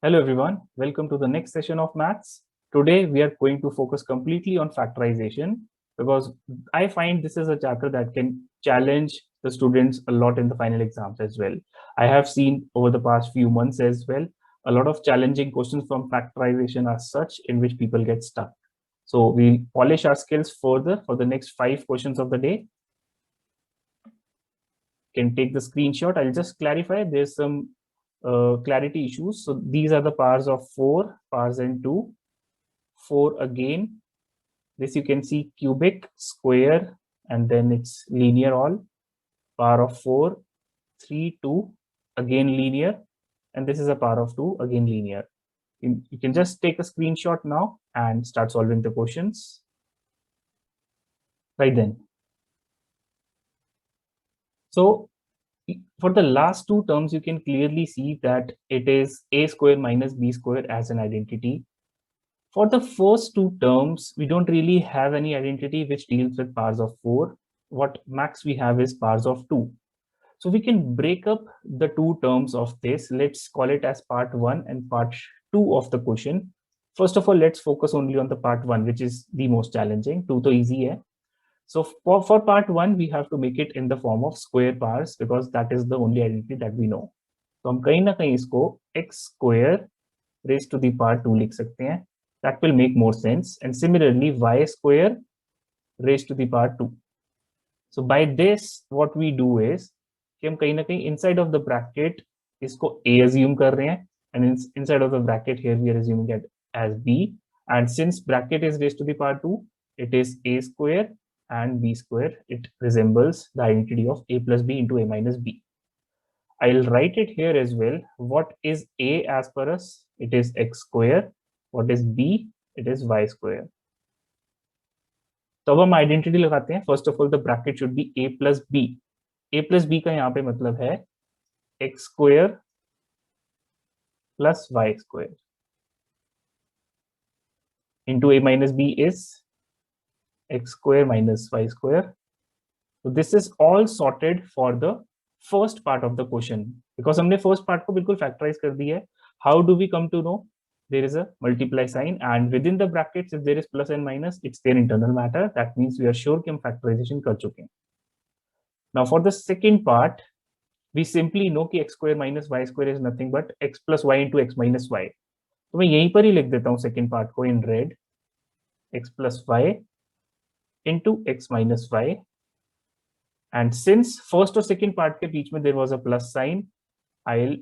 Hello everyone, welcome to the next session of maths. Today we are going to focus completely on factorization because I find this is a chapter that can challenge the students a lot in the final exams as well. I have seen over the past few months as well a lot of challenging questions from factorization as such in which people get stuck. So we'll polish our skills further for the next 5 questions of the day. Can take the screenshot. I'll just clarify there's some clarity issues. So these are the powers of 4, powers and 2, 4 again. This you can see cubic, square, and then it's linear all. Power of 4, 3, 2, again linear, and this is a power of 2, again linear. You can just take a screenshot now and start solving the questions. Right then. So for the last two terms, you can clearly see that it is a square minus b square as an identity. For the first two terms, we don't really have any identity which deals with powers of 4. What max we have is powers of 2. So we can break up the two terms of this. Let's call it as part 1 and part 2 of the question. First of all, let's focus only on the part 1, which is the most challenging. 2 to easy hai. So for part 1, we have to make it in the form of square powers because that is the only identity that we know. तो हम कहीं ना कहीं इसको x square raised to the power 2 लिख सकते हैं. That will make more sense. And similarly, y square raised to the power 2. So by this, what we do is कि हम कहीं ना कहीं inside of the bracket इसको a assume कर रहे हैं and inside of the bracket here we are assuming it as b. And since bracket is raised to the power 2, it is a square and b square. It resembles the identity of a plus b into a minus b. I'll write it here as well. What is a as per us? It is x square. What is b? It is y square. तो अब हम identity लगाते हैं. First of all the bracket should be a plus b. a plus b का यहाँ पे मतलब है x square plus y square into a minus b is x square minus y square. So this is all sorted for the first part of the question because हमने first part को बिल्कुल factorize कर दिया है. How do we come to know? There is a multiply sign and within the brackets if there is plus and minus, it's their internal matter. That means we are sure कि हम factorization कर चुके हैं. Now for the second part, we simply know कि x square minus y square is nothing but x plus y into x minus y. तो मैं यहीं पर ही लिख देता हूँ second part को in red, x plus y into x minus y. And since first or second part के बीच में there was a plus sign, I'll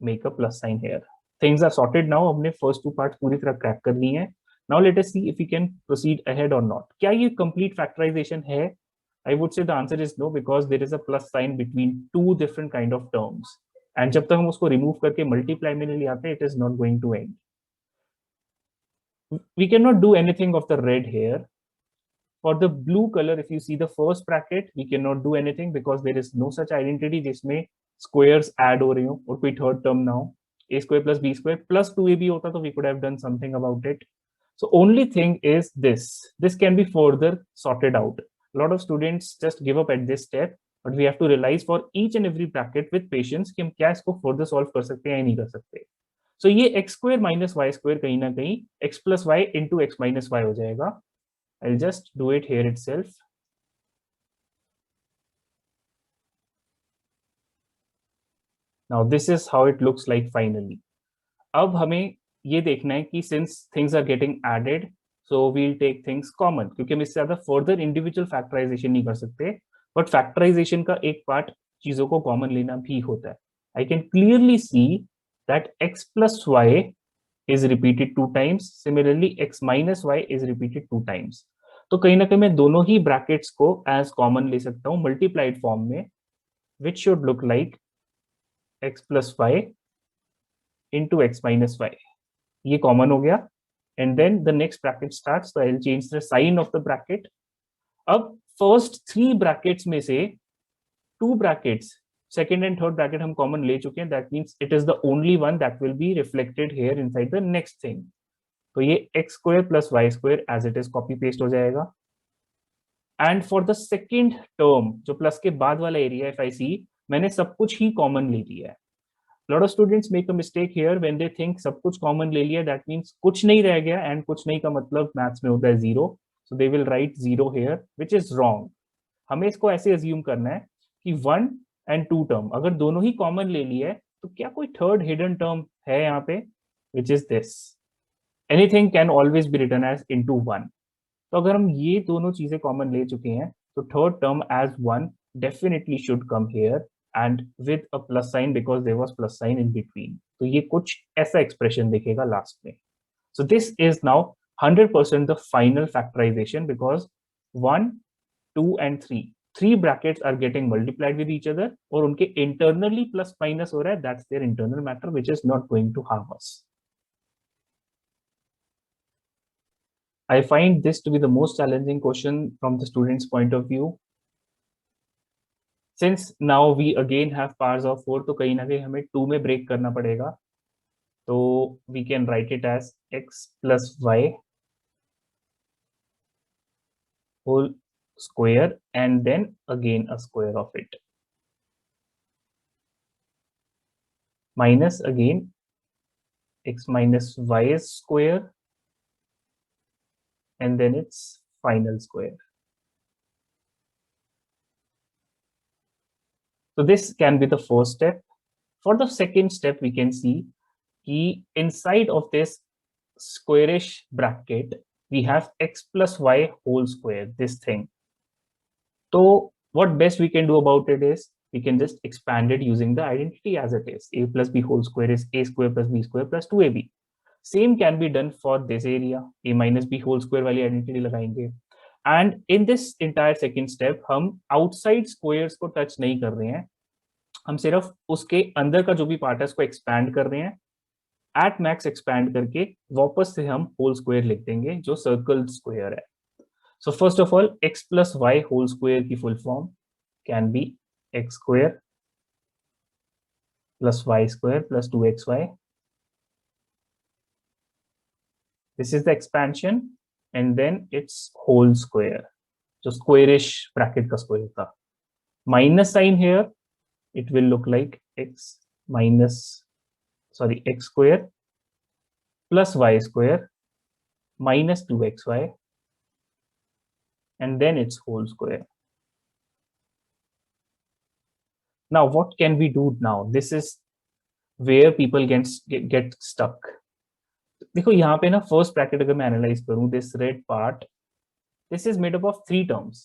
make a plus sign here. Things are sorted now. हमने first two parts पूरी तरह crack कर ली हैं. Now let us see if we can proceed ahead or not. क्या ये complete factorization है? I would say the answer is no because there is a plus sign between two different kind of terms. And जब तक हम उसको remove करके multiply में नहीं ले आते, it is not going to end. We cannot do anything of the red here. For the blue color, if you see the first bracket, we cannot do anything because there is no such identity जिसमें squares add हो रही हो और कोई third term ना हो. A square plus b square plus 2ab होता तो we could have done something about it. So only thing is this. This can be further sorted out. A lot of students just give up at this step, but we have to realize for each and every bracket with patience कि हम क्या इसको further solve कर सकते हैं या नहीं कर सकते. So ये x square minus y square कहीं ना कहीं x plus y into x minus y हो जाएगा. I'll just do it here itself. Now this is how it looks like finally. अब हमें ये देखना है कि since things are getting added, so we'll take things common क्योंकि हम इससे ज्यादा further individual factorization नहीं कर सकते. But factorization का एक part चीजों को common लेना भी होता है. I can clearly see that x plus y is repeated 2 times. Similarly, x minus y is repeated 2 times. तो कहीं ना कहीं मैं दोनों ही ब्रैकेट्स को एज कॉमन ले सकता हूं मल्टीप्लाइड फॉर्म में, which should look like x plus y into x minus y. ये कॉमन हो गया and then the next bracket starts. तो I will change the sign of the bracket. अब फर्स्ट 3 ब्रैकेट्स में से 2 brackets second and third bracket हम common ले चुके हैं. That means it is the only one that will be reflected here inside the next thing. तो ये x square plus y square as it is copy paste हो जाएगा. And for the second term जो plus के बाद वाला area if I सी, मैंने सब कुछ ही कॉमन ले लिया है. lot of students make a mistake here when they think सब कुछ common ले लिया, that means कुछ नहीं रह गया, and कुछ नहीं का मतलब maths में होता है zero, so they will write zero here, which is wrong. हमें इसको ऐसे assume करना है कि 1 and 2 term अगर दोनों ही common ले लिए है तो क्या कोई third hidden term है यहाँ पे, which is this. Anything can always be written as into 1. तो अगर हम ये दोनों चीजें कॉमन ले चुके हैं तो third term as 1 definitely should come here and with a plus sign because there was plus sign in between. तो ये कुछ ऐसा एक्सप्रेशन दिखेगा लास्ट में. So this is now 100% the final factorization because 1, 2 and 3 brackets are getting multiplied with each other और उनके internally plus minus हो रहा है. That's their internal matter which is not going to harm us. I find this to be the most challenging question from the student's point of view. Since now we again have powers of 4, तो कहीं ना कहीं हमें 2 में break करना पड़ेगा. तो we can write it as x plus y whole square and then again a square of it. Minus again x minus y square and then its final square. So this can be the first step. For the second step, we can see that inside of this squarish bracket, we have x plus y whole square, this thing. So what best we can do about it is, we can just expand it using the identity as it is. A plus b whole square is a square plus b square plus 2ab. Same can be done for this area. A minus b whole square वाली identity लगाएंगे. And in this entire second step, हम outside squares को touch नहीं कर रहे हैं. हम सिर्फ उसके अंदर का जो भी पार्ट है उसको एक्सपैंड कर रहे हैं. एट मैक्स एक्सपैंड करके वापस से हम होल स्क्वायर लिख देंगे जो सर्कल स्क्वायर है. So first of all x plus y whole square की full form can be x square plus y square plus 2xy. This is the expansion and then it's whole square जो squarish bracket का square था. Minus sign here it will look like x square plus y square minus 2xy and then its whole square. Now what can we do now? This is where people get stuck. देखो यहाँ पे ना first bracket अगर मैं analyse करूं, this red part, this is made up of 3 terms.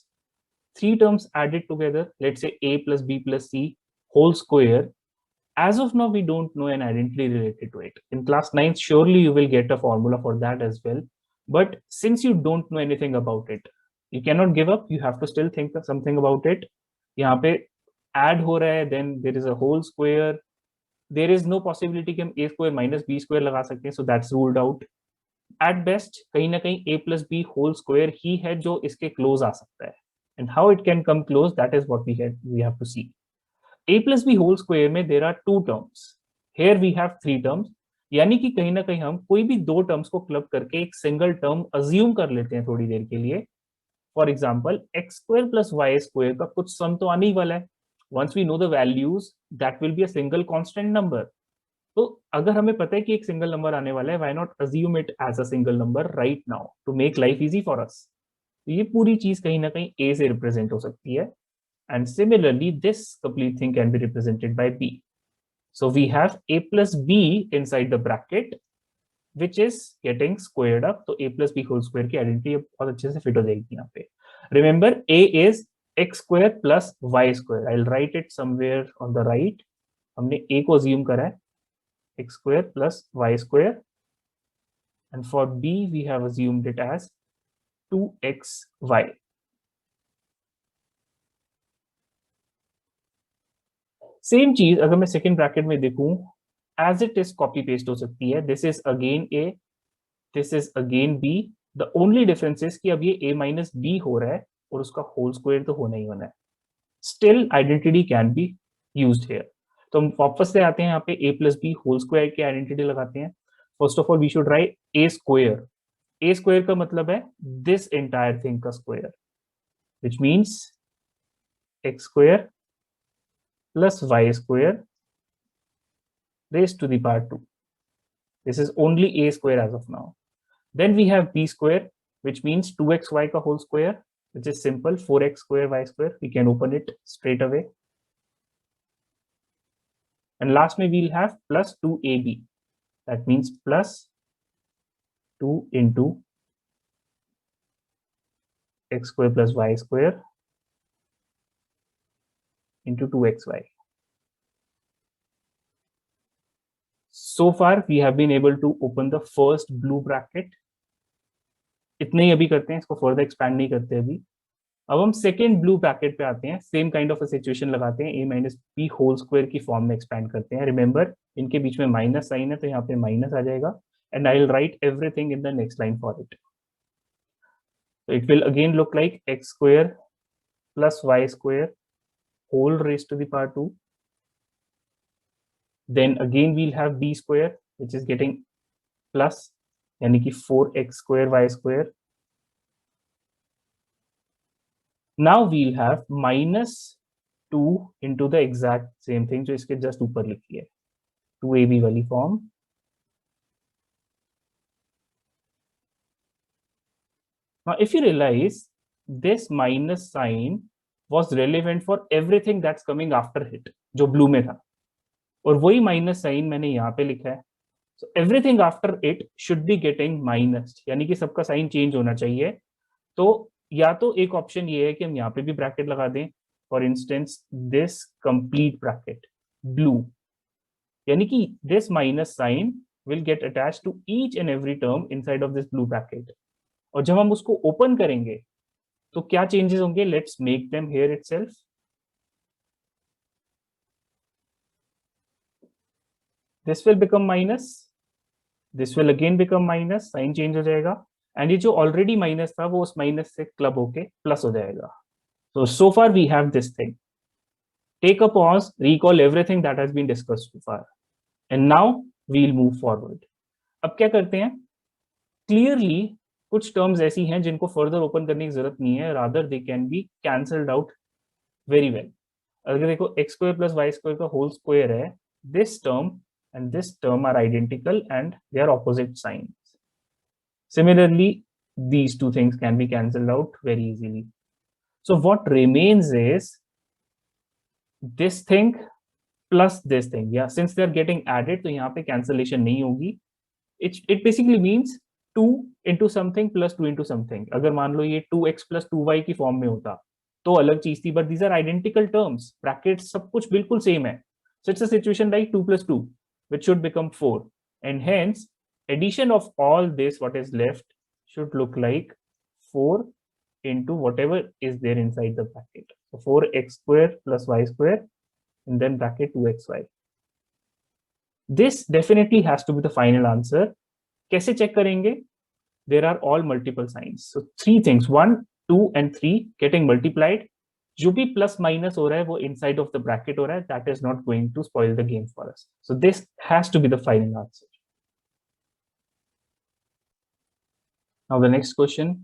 3 terms added together, let's say a plus b plus c whole square. As of now, we don't know an identity related to it. In class 9th, surely you will get a formula for that as well. But since you don't know anything about it, you cannot give up. You have to still think something about it. यहाँ पे add हो रहा है, then there is a whole square. There is no possibility कि हम a square minus b square लगा सकते हैं. So that's ruled out. At best, कहीं ना कहीं a plus b whole square ही है जो इसके close आ सकता है. And how it can come close, that is what we have to see. a plus b whole square में there are 2 terms. Here we have 3 terms. यानी कि कहीं ना कहीं हम कोई भी 2 terms को क्लब करके एक सिंगल टर्म अज्यूम कर लेते हैं थोड़ी देर के लिए. For example x square plus y square का कुछ सम तो आने ही वाला है. Once we know the values that will be a single constant number. तो अगर हमें पता है कि एक सिंगल नंबर आने वाला है, why not assume it as a single number right now to make life easy for us. ये पूरी चीज कहीं ना कहीं a से रिप्रेजेंट हो सकती है. And similarly, this complete thing can be represented by b. So we have a plus b inside the bracket, which is getting squared up. So a plus b whole square की identity बहुत अच्छे से fit हो जाएगी यहाँ पे. Remember, a is x square plus y square. I'll write it somewhere on the right. हमने a को assume करा है x square plus y square, and for b we have assumed it as 2xy. Same चीज अगर मैं second bracket में देखूं, as it is copy paste हो सकती है. This is again a, this is again b. The only difference is कि अब ये a माइनस बी हो रहा है और उसका होल स्क्वायर तो होना ही होना है. Still identity can be used here. तो हम वापस से आते हैं यहाँ पे a plus b whole square की आइडेंटिटी लगाते हैं. First of all we should write a square. a square का मतलब है दिस एंटायर थिंग का square, which means x square plus y square raised to the power 2. This is only a square as of now. Then we have b square, which means 2xy ka whole square, which is simple, 4x square y square. We can open it straight away. And last mein we'll have plus 2ab. That means plus 2 into x square plus y square into 2xy. So far we have been able to open the first blue bracket. इतने ही अभी करते हैं, इसको further expand नहीं करते अभी. अब हम सेकेंड ब्लू ब्रैकेट पे आते हैं, same kind of a situation लगाते हैं, a minus b whole square की फॉर्म में एक्सपैंड करते हैं. रिमेंबर इनके बीच में माइनस साइन है, तो यहाँ पे माइनस आ जाएगा, and I will write everything in the next line for it. So it will again look like x square plus y square whole raised to the power 2. Then again we'll have b square, which is getting plus, यानी कि 4x square y square. Now we'll have minus 2 into the exact same thing जो इसके just ऊपर लिखी है, 2ab वाली form. Now, if you realize this minus sign was relevant for everything that's coming after it, जो blue में था, और वही minus sign मैंने यहाँ पे लिखा है. So everything after it should be getting minus, यानी कि सबका साइन चेंज होना चाहिए. तो या तो एक ऑप्शन ये है कि हम यहाँ पे भी ब्रैकेट लगा दें, for instance this complete bracket blue, यानी कि this minus sign will get attach to each and every term inside of this blue bracket. और जब हम उसको ओपन करेंगे तो क्या चेंजेस होंगे, let's make them here itself. This will become minus, this will again become minus, sign change हो जाएगा, एंड ये जो ऑलरेडी माइनस था वो उस माइनस से क्लब होके प्लस हो जाएगा. So far we have this thing. Take a pause, recall everything that has been discussed so far, and now we'll move forward. अब क्या करते हैं, क्लियरली कुछ टर्म्स ऐसी हैं जिनको फर्दर ओपन करने की जरूरत नहीं है, rather they can be cancelled out very well. अगर देखो x square plus y square का होल स्क्वायर है, this term and this term are identical and they are opposite signs. Similarly, these two things can be cancelled out very easily. So what remains is this thing plus this thing. Yeah, since they are getting added, तो यहाँ पे cancellation नहीं होगी. It basically means 2 into something plus 2 into something. अगर मान लो ये 2x plus 2y की form में होता तो अलग चीज थी, but these are identical terms. Brackets सब कुछ बिल्कुल सेम है. So it's a situation like 2 plus 2, which should become 4, and hence addition of all this, what is left, should look like 4 into whatever is there inside the bracket. So 4x square plus y square, and then bracket 2xy. This definitely has to be the final answer. कैसे check करेंगे? There are all multiple signs. So 3 things, 1, 2 and 3 getting multiplied. जो भी plus minus हो रहा है वो inside of the bracket हो रहा है, that is not going to spoil the game for us. So this has to be the final answer. Now the next question.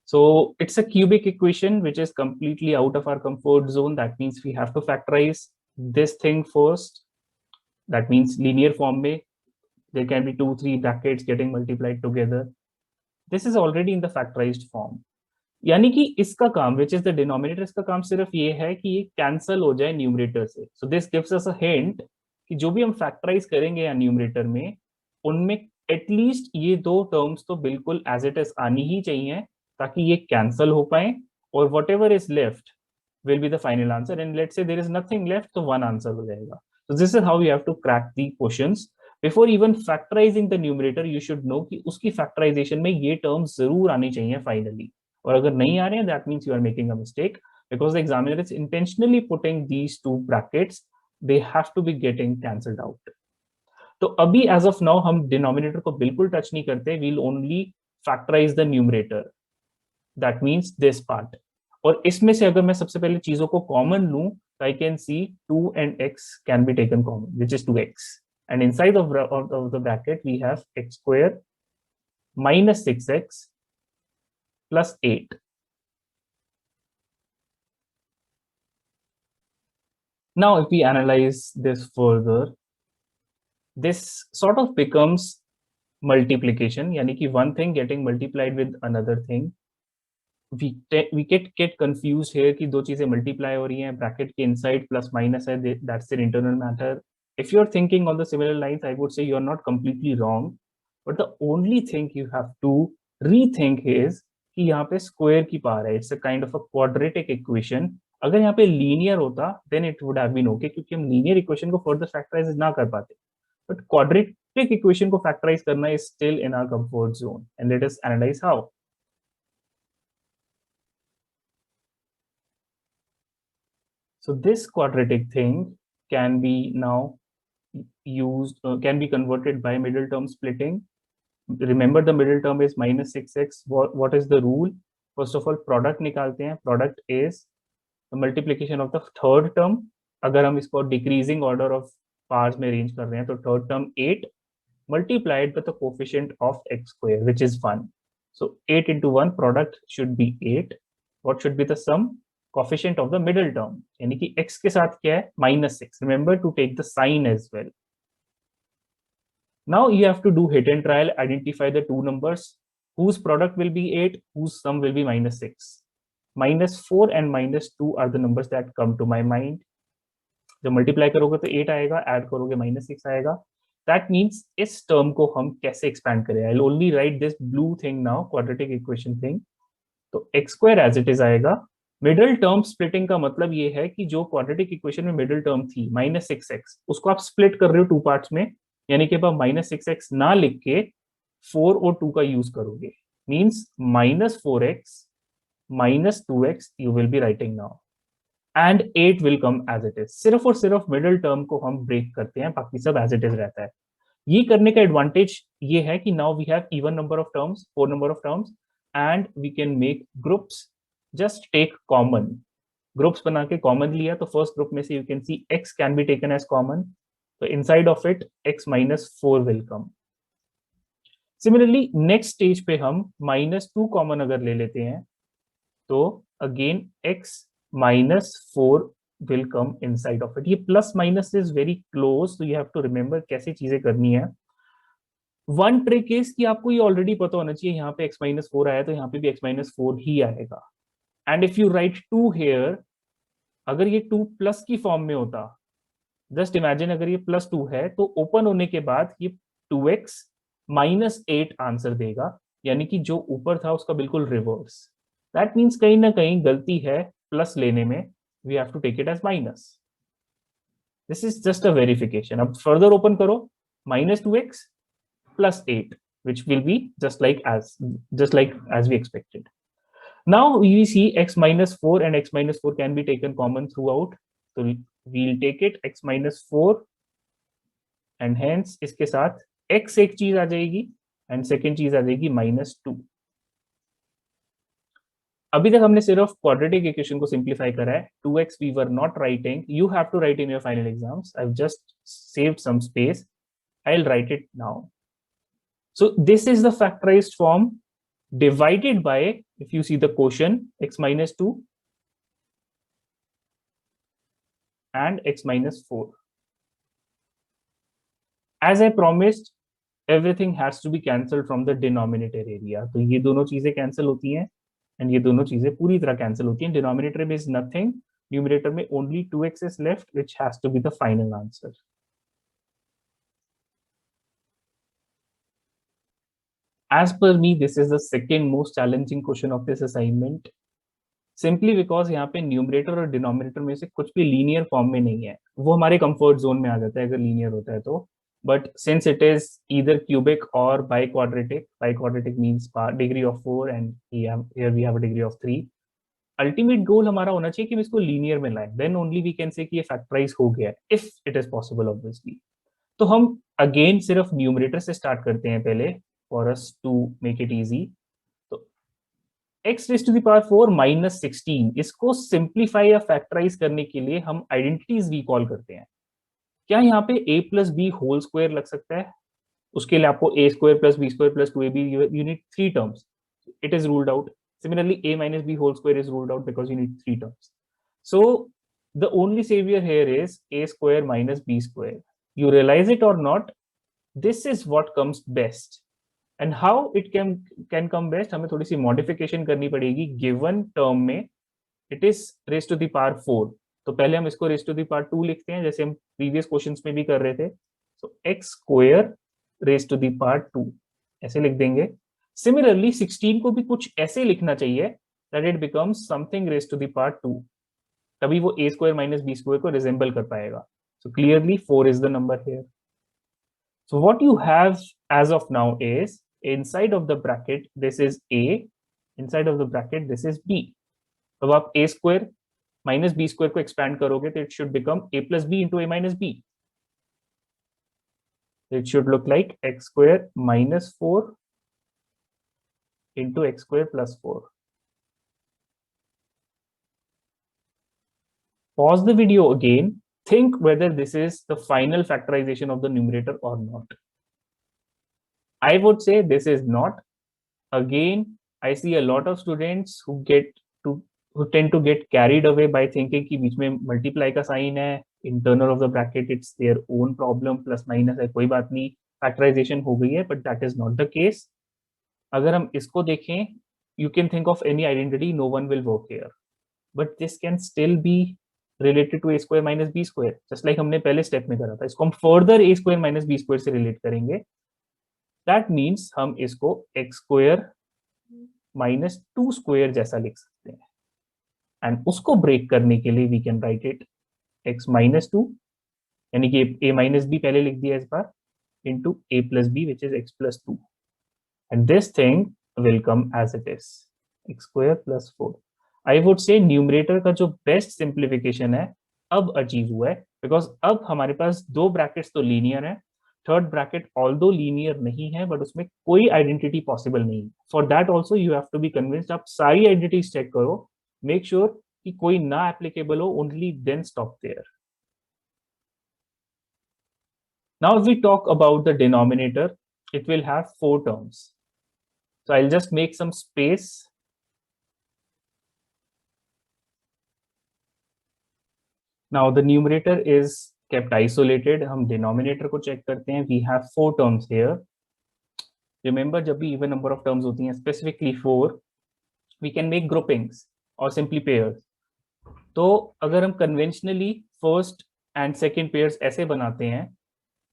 So it's a cubic equation which is completely out of our comfort zone. That means we have to factorize this thing first. That means linear form में there can be 2, 3 brackets getting multiplied together. This is already in the factorized form. यानी कि इसका काम, which is the denominator, इसका काम सिर्फ ये है कि ये कैंसल हो जाए न्यूमरेटर से. So this gives us a hint कि जो भी हम फैक्टराइज करेंगे या न्यूमरेटर में, उनमें एटलीस्ट ये 2 टर्म्स तो बिल्कुल एज इट इज आनी ही चाहिए ताकि ये कैंसल हो पाए, और whatever is left will be the final answer. And let's say there is nothing left, तो 1 आंसर हो जाएगा. So this is how you have to crack the questions. Before even factorizing the numerator you should know कि उसकी factorisation में ये terms जरूर आनी चाहिए फाइनली. और अगर नहीं आ रहे हैं, that means you are making a mistake, because the examiner is intentionally putting these 2 brackets, they have to be getting cancelled out. तो अभी एज ऑफ नाउ हम डिनोमिनेटर को बिल्कुल टच नहीं करते, we'll only factorize the numerator, that means this part. और इसमें से अगर मैं सबसे पहले चीजों को कॉमन लूं, तो I can see 2 and x can be taken common, which is 2x, and inside of the bracket we have x square minus 6x plus 8. Now if we analyze this further, this sort of becomes multiplication, यानी कि one thing getting multiplied with another thing. We get confused here कि दो चीजें multiply हो रही हैं, bracket के inside plus minus है, that's their internal matter. If you're thinking on the similar lines, I would say you're not completely wrong, but the only thing you have to rethink is कि यहाँ पे square की power है, it's a kind of a quadratic equation. अगर यहाँ पे linear होता then it would have been okay, क्योंकि हम linear equation को further factorize ना कर पाते, but quadratic equation को factorize करना is still in our comfort zone, and let us analyze how. So this quadratic thing can be now used, can be converted by middle term splitting. Remember the middle term is minus 6x. What is the rule? First of all, product निकालते हैं. Product is the multiplication of the third term. अगर हम इसको decreasing order of powers में arrange कर रहे हैं, तो third term 8 multiplied with the coefficient of x square, which is 1. So 8 into 1 product should be 8. What should be the sum? Coefficient of the middle term, यानी कि x के साथ क्या है? -6. Remember to take the sign as well. Now you have to do hit and trial, identify the two numbers whose product will be 8, whose sum will be -6. -4 and -2 are the numbers that come to my mind. जब multiply करोगे तो 8 आएगा, add करोगे -6 आएगा. That means इस term को हम कैसे एक्सपैंड करें? I'll only write this blue thing now, quadratic equation thing. तो x square as it is आएगा. मिडिल टर्म स्प्लिटिंग का मतलब ये है कि जो क्वाड्रेटिक इक्वेशन में मिडिल टर्म थी -6x, उसको आप स्प्लिट कर रहे हो टू पार्ट्स में, यानी कि आप -6x ना लिख के 4 और 2 का यूज करोगे. Means -4x -2x you will be writing now, and 8 will come as it is. सिर्फ और सिर्फ मिडिल टर्म को हम ब्रेक करते हैं, बाकी सब एज इट इज रहता है. ये करने का एडवांटेज ये है कि now we have even number of terms, 4 number of terms, and we can make groups. Just take common. Groups बना के कॉमन लिया तो फर्स्ट ग्रुप में से you can see x can be taken as common, तो inside of it x -4 will come. Similarly next stage पे हम -2 common अगर ले लेते हैं तो again x -4 will come inside of it. ये plus minus is very close, तो यू हैव टू रिमेंबर कैसे चीजें करनी है. वन ट्रिक इज कि आपको ये ऑलरेडी पता होना चाहिए, यहाँ पे x -4 आया तो यहाँ पे भी x -4 ही आएगा. And if you write 2 here, अगर ये 2 प्लस की फॉर्म में होता, जस्ट इमेजिन अगर ये +2 है तो ओपन होने के बाद ये 2x -8 आंसर देगा, यानी कि जो ऊपर था उसका बिल्कुल रिवर्स. दैट मीन्स कहीं ना कहीं गलती है प्लस लेने में, we have to take it as minus. This is just a verification. अब फर्दर ओपन करो, -2x +8, which will be just like as we expected. Now we see x -4 and x -4 can be taken common throughout. So we'll take it x -4 and hence इसके साथ x एक चीज आ जाएगी and second चीज आ जाएगी -2. अभी तक हमने सिर्फ क्वाड्रेटिक इक्वेशन को सिंप्लीफाई करा है. 2x we were not writing. You have to write in your final exams. I've just saved some space. I'll write it now. So this is the factorized form divided by, if you see the quotient, x -2 and x -4. As I promised, everything has to be cancelled from the denominator area. तो ये दोनों चीजें cancel होती हैं and ये दोनों चीजें पूरी तरह कैंसिल होती हैं. Denominator में is nothing. Numerator में only 2x is left, which has to be the final answer. As per me, this is the second most challenging question of this assignment. Simply because यहाँ पे numerator और denominator में से कुछ भी linear form में नहीं है. वो हमारे कंफर्ट जोन में आ जाता है अगर लीनियर होता है तो. But since it is either cubic और biquadratic means degree of 4 and here we have a degree of 3. Ultimate goal हमारा होना चाहिए कि हम इसको लीनियर में लाएं. Then only we can say कि ये फैक्टराइज हो गया, if it is possible obviously. तो हम अगेन सिर्फ न्यूमरेटर से स्टार्ट करते हैं पहले, for us to make it easy. तो x raised to the power 4 -16, इसको सिंप्लीफाई या फैक्टराइज करने के लिए हम आइडेंटिटीज रिकॉल करते हैं. क्या यहाँ पे a plus b whole square लग सकता है? उसके लिए आपको a square plus b square plus 2ab, you need 3 terms. It is ruled out. Similarly, a minus b whole square is ruled out because you need 3 terms. So the only savior here is a square minus b square. You realize it or not, this is what comes best. And how it can come best, हमें थोड़ी सी modification करनी पड़ेगी. Given term में it is raise to the power 4, तो पहले हम इसको raise to the power 2 लिखते हैं, जैसे हम प्रीवियस क्वेश्चंस में भी कर रहे थे. So x square raise to the power 2 ऐसे लिख देंगे. सिमिलरली 16 को भी कुछ ऐसे लिखना चाहिए that it becomes something raise to the power 2, तभी वो a square minus b square को रिजेंबल कर पाएगा. So clearly 4 is the number here. So what you have as of now is inside of the bracket this is a, inside of the bracket this is b. अब आप a square minus b square को expand करोगे तो it should become a plus b into a minus b. It should look like x square minus 4 into x square plus 4. Pause the video again. Think whether this is the final factorization of the numerator or not. I would say this is not. Again, I see a lot of students who tend to get carried away by thinking कि बीच में multiply का sign है, internal of the bracket, it's their own problem, plus minus है, कोई बात नहीं, factorization हो गई है, but that is not the case. अगर हम इसको देखें, you can think of any identity, no one will work here. But this can still be related to a square minus b square, just like हमने पहले step में करा था. इसको हम further a square minus b square से relate करेंगे. That means हम इसको x square minus 2 square जैसा लिख सकते हैं. And उसको break करने के लिए we can write it x minus 2, यानी कि a minus b पहले लिख दिया इस बार, into a plus b which is x plus 2. And this thing will come as it is, x square plus 4. I would say numerator का जो best simplification है अब अचीव हुआ है, बिकॉज अब हमारे पास दो ब्रैकेट्स तो लीनियर है, थर्ड ब्रैकेट ऑल्दो लीनियर नहीं है बट उसमें कोई आइडेंटिटी पॉसिबल नहीं है. For that also you have to be convinced. आप सारी आइडेंटिटीज चेक करो, मेक श्योर कि कोई ना एप्लीकेबल हो, only then stop there. Now if we talk about the denominator, it will have 4 terms. So I'll just make some space. Now the numerator is kept isolated. हम denominator को check करते हैं. We have 4 terms here. Remember जब भी even number of terms होती हैं, specifically 4, we can make groupings or simply pairs. तो अगर हम conventionally first and second pairs ऐसे बनाते हैं,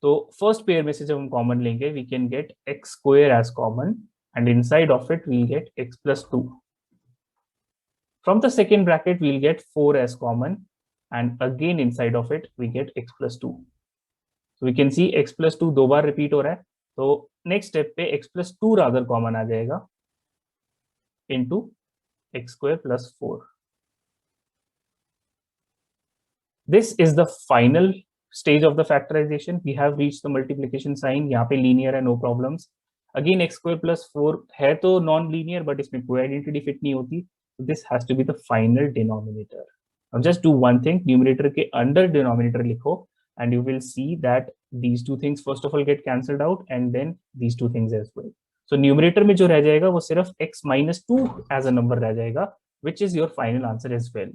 तो first pair में से जब हम common लेंगे, we can get x square as common and inside of it we'll get x plus 2. From the second bracket we'll get 4 as common and again inside of it we get x plus 2. So we can see x plus 2 दो बार repeat हो रहा है, तो next step पे x plus 2 rather common आ जाएगा into x square plus 4. This is the final stage of the factorization. We have reached the multiplication sign. यहाँ पे linear है, no problems. Again x square plus 4 है तो non-linear but इसमें कोई identity fit नहीं होती. So this has to be the final denominator. Now just do one thing, numerator के under denominator लिखो and you will see that these two things first of all get cancelled out and then these two things as well. So numerator में जो रह जाएगा वो सिर्फ x minus 2 as a number रह जाएगा, which is your final answer as well.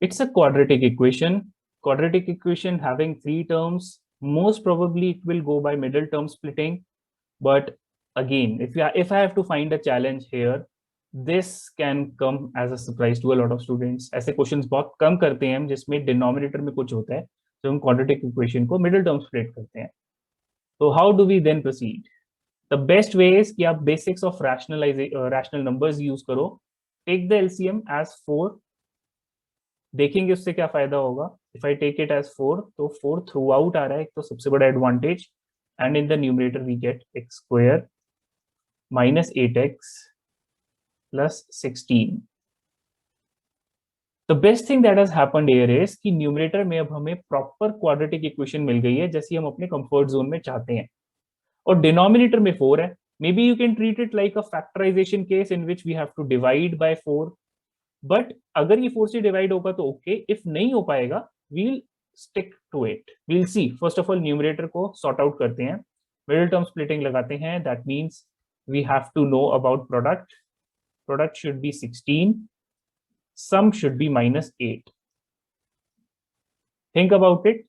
It's a quadratic equation. Quadratic equation having 3 terms. Most probably it will go by middle term splitting. But again, if I have to find a challenge here, this can come as a surprise to a lot of students. ऐसे questions बहुत कम करते हैं हम जिसमें denominator में कुछ होता है, तो हम quadratic equation को middle term split करते हैं. So how do we then proceed? The best way is कि आप basics of rational numbers use करो. Take the LCM as 4. देखेंगे उससे क्या फायदा होगा. If I take it as 4, तो 4 थ्रू आउट आ रहा है, एक तो सबसे बड़ा advantage. And in the numerator we get x square minus 8x plus 16. The best thing that has happened here is कि numerator में अब हमें proper quadratic equation मिल गई है जैसी हम अपने comfort zone में चाहते हैं, और denominator में 4 है. Maybe you can treat it like a factorization case in which we have to divide by 4. But अगर ये 4 से divide होगा तो okay, if नहीं हो पाएगा we'll stick to it. We'll see. First of all numerator को sort out करते हैं, middle term splitting लगाते हैं. That means we have to know about product. Product should be 16. Sum should be minus 8. Think about it.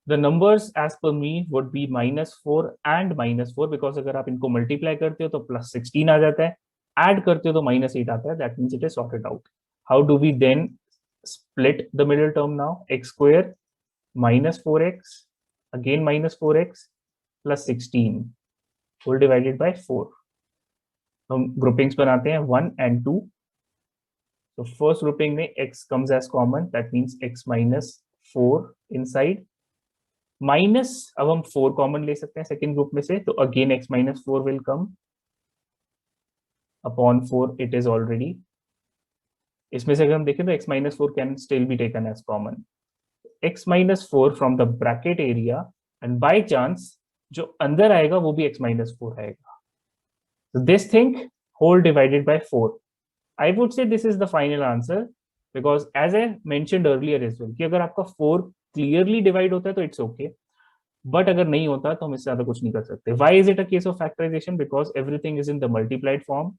The numbers as per me would be -4 and -4 because अगर आप इनको multiply करते हो तो +16 आ जाता है, ऐड करते हो तो -8 आता है. That means it is sorted out. How do we then split the middle term now? X square minus 4x, again minus 4x plus 16 whole divided by 4. हम groupings बनाते हैं 1 and 2. So first grouping में x comes as common, that means x minus 4 inside. Minus अब हम 4 common ले सकते हैं second group में से, तो again x minus 4 will come upon 4. It is already. इसमें से अगर हम देखें तो x minus 4 can still be taken as common. x minus 4 from the bracket area, and by chance जो अंदर आएगा वो भी x minus 4 आएगा. So this thing whole divided by 4. I would say this is the final answer because as I mentioned earlier as well कि अगर आपका 4 clearly divide होता है तो it's okay, but अगर नहीं होता तो हम इससे ज्यादा कुछ नहीं कर सकते. Why is it a case of factorization? Because everything is in the multiplied form,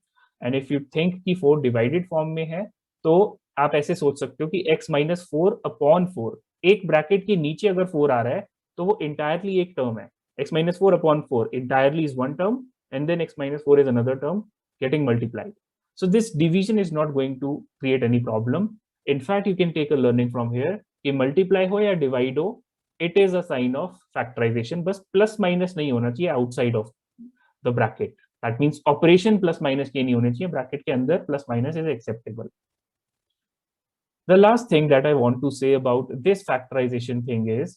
and if you think कि 4 divided form में है तो आप ऐसे सोच सकते हो कि x minus 4 upon 4, एक ब्रैकेट के नीचे अगर 4 आ रहा है तो वो entirely एक टर्म है. x minus 4 upon 4 entirely is one term, and then x minus 4 is another term getting multiplied. So this division is not going to create any problem. In fact, you can take a learning from here कि multiply हो या divide हो, it is a sign of factorization. बस plus minus नहीं होना चाहिए outside of the bracket. That means operation plus minus के नहीं होने चाहिए, bracket के अंदर plus minus is acceptable. The last thing that I want to say about this factorization thing is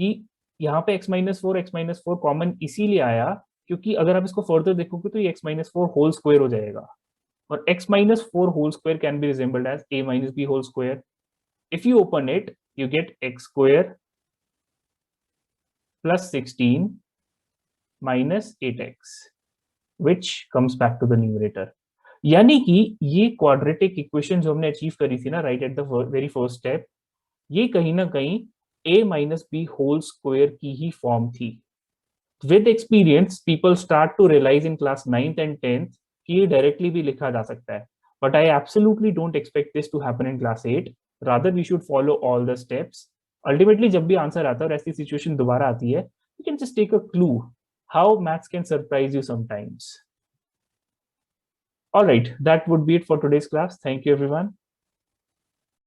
कि यहाँ पे x minus 4 कॉमन इसीलिए आया क्योंकि अगर आप इसको फर्दर देखोगे तो ये x minus 4 होल स्क्वायर हो जाएगा, और x minus 4 whole square can be resembled as a minus b whole square. If you open it, you get x square plus 16 minus 8x, which comes back to the numerator. यानी कि ये quadratic equation जो हमने achieve करी थी ना right at the very first step, ये कहीं ना कहीं a minus b whole square की ही फॉर्म थी. With experience, people start to realize in class 9th and 10th कि ये डायरेक्टली भी लिखा जा सकता है, but I absolutely don't expect this to happen in class 8. Rather, we should follow all the steps. Ultimately, जब भी आंसर आता है और ऐसी सिचुएशन दोबारा आती है, you can just take a clue how maths can surprise you sometimes. All right, that would be it for today's class. Thank you, everyone.